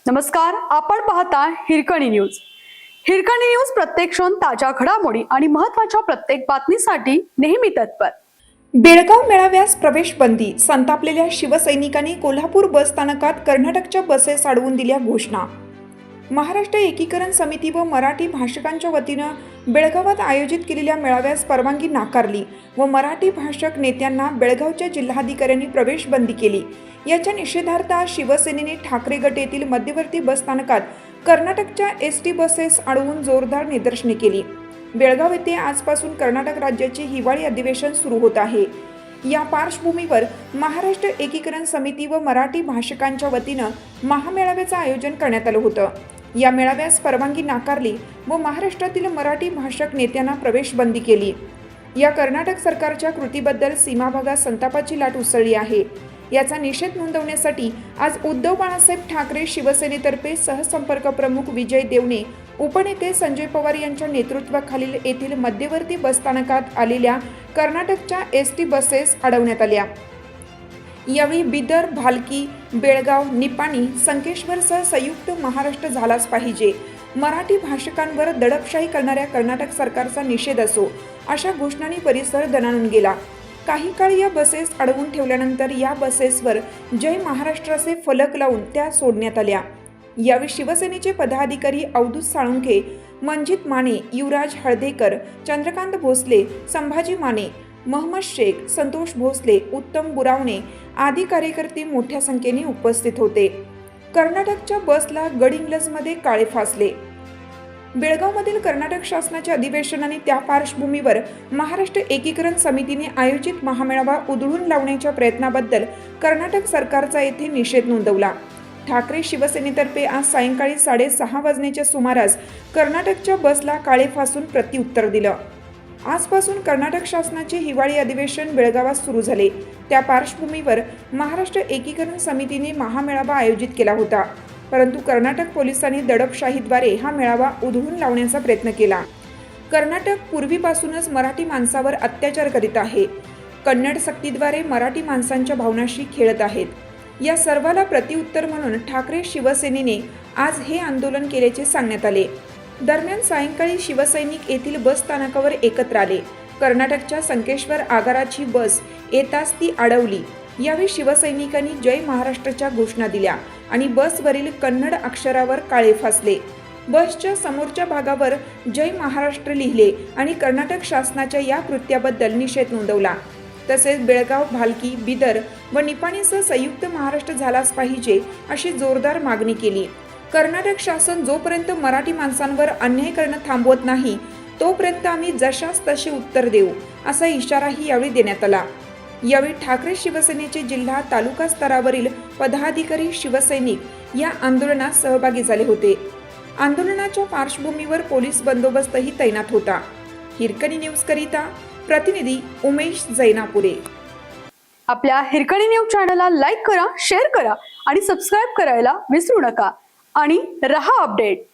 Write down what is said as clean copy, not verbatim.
नमस्कार, आपण पाहता हिरकणी न्यूज. हिरकणी न्यूज प्रत्येक क्षण ताज्या घडामोडी आणि महत्त्वाच्या प्रत्येक बातमीसाठी नेहमी तत्पर. बेळगाव मेळाव्यास प्रवेश बंदी. संतापलेल्या शिवसैनिकांनी कोल्हापूर बस स्थानकात कर्नाटकच्या बसेस अडवून दिल्या घोषणा. महाराष्ट्र एकीकरण समिती व मराठी भाषकांच्या वतीनं बेळगावात आयोजित केलेल्या मेळाव्यास परवानगी नाकारली व मराठी भाषक नेत्यांना बेळगावच्या जिल्हाधिकाऱ्यांनी प्रवेश बंदी केली. याच्या निषेधार्थ आज शिवसेनेने ठाकरे गट येथील मध्यवर्ती बस स्थानकात कर्नाटकच्या एसटी बसेस अडवून जोरदार निदर्शने केली. बेळगाव येथे आजपासून कर्नाटक राज्याचे हिवाळी अधिवेशन सुरू होत आहे. या पार्श्वभूमीवर महाराष्ट्र एकीकरण समिती व मराठी भाषकांच्या वतीनं महामेळाव्याचं आयोजन करण्यात आलं होतं. या मेळाव्यास परवानगी नाकारली व महाराष्ट्रातील मराठी भाषक नेत्यांना प्रवेश बंदी केली. या कर्नाटक सरकारच्या कृतीबद्दल सीमाभागात संतापाची लाट उसळली आहे. याचा निषेध नोंदवण्यासाठी आज उद्धव बाळासाहेब ठाकरे शिवसेनेतर्फे सहसंपर्क प्रमुख विजय देवणे, उपनेते संजय पवार यांच्या नेतृत्वाखालील येथील मध्यवर्ती बसस्थानकात आलेल्या कर्नाटकच्या एसटी बसेस अडवण्यात आल्या. यावेळी बिदर, भालकी, बेळगाव, निपाणी, संकेश्वरसह संयुक्त महाराष्ट्र झालाच पाहिजे, मराठी भाषकांवर दडपशाही करणाऱ्या कर्नाटक सरकारचा निषेध असो, अशा घोषणांनी परिसर दणाणून गेला. काही काळ या बसेस अडवून ठेवल्यानंतर या बसेसवर जय महाराष्ट्राचे फलक लावून त्या सोडण्यात आल्या. यावेळी शिवसेनेचे पदाधिकारी अवधूत साळुंखे, मंजित माने, युवराज हळदेकर, चंद्रकांत भोसले, संभाजी माने, महम्मद शेख, संतोष भोसले, उत्तम बुरावणे आदी कार्यकर्ते मोठ्या संख्येने उपस्थित होते. कर्नाटकच्या बसला गडहिंग्लजमध्ये काळे फासले. बेळगावमधील कर्नाटक शासनाच्या अधिवेशन आणि त्या पार्श्वभूमीवर महाराष्ट्र एकीकरण समितीने आयोजित महामेळावा उधळून लावण्याच्या प्रयत्नाबद्दल कर्नाटक सरकारचा येथे निषेध नोंदवला. ठाकरे शिवसेनेतर्फे आज सायंकाळी 6:30 वाजण्याच्या सुमारास कर्नाटकच्या बसला काळे फासून प्रत्युत्तर दिलं. आजपासून कर्नाटक शासनाचे हिवाळी अधिवेशन बेळगावात सुरू झाले. त्या पार्श्वभूमीवर महाराष्ट्र एकीकरण समितीने महामेळावा आयोजित केला होता. परंतु कर्नाटक पोलिसांनी दडपशाहीद्वारे हा मेळावा उधळून लावण्याचा प्रयत्न केला. कर्नाटक पूर्वीपासूनच मराठी माणसावर अत्याचार करीत आहे. कन्नड सक्तीद्वारे मराठी माणसांच्या भावनांशी खेळत आहेत. या सर्वाला प्रत्युत्तर म्हणून ठाकरे शिवसेनेने आज हे आंदोलन केल्याचे सांगण्यात आले. दरम्यान सायंकाळी शिवसैनिक येथील बस स्थानकावर एकत्र आले. कर्नाटकच्या संकेश्वर आगाराची बस येताच ती अडवली. यावेळी शिवसैनिकांनी जय महाराष्ट्राच्या घोषणा दिल्या आणि बसवरील कन्नड अक्षरावर काळे फासले. बसच्या समोरच्या भागावर जय महाराष्ट्र लिहिले आणि कर्नाटक शासनाच्या या कृत्याबद्दल निषेध नोंदवला. तसेच बेळगाव, भालकी, बिदर व निपाणीसह संयुक्त महाराष्ट्र झालाच पाहिजे अशी जोरदार मागणी केली. कर्नाटक शासन जोपर्यंत मराठी माणसांवर अन्याय करणं थांबवत नाही तोपर्यंत आम्ही जशास तसे उत्तर देऊ, असा इशाराही यावेळी देण्यात आला. यावेळी ठाकरे शिवसेनेचे जिल्हा तालुका स्तरावरील पदाधिकारी, शिवसैनिक या आंदोलनात सहभागी झाले होते. आंदोलनाच्या पार्श्वभूमीवर पोलीस बंदोबस्तही तैनात होता. हिरकणी न्यूज करिता प्रतिनिधी उमेश जैनापुरे. आपल्या हिरकणी न्यूज चॅनलला लाईक करा, शेअर करा आणि सबस्क्राईब करायला विसरू नका आणि रहा अपडेट.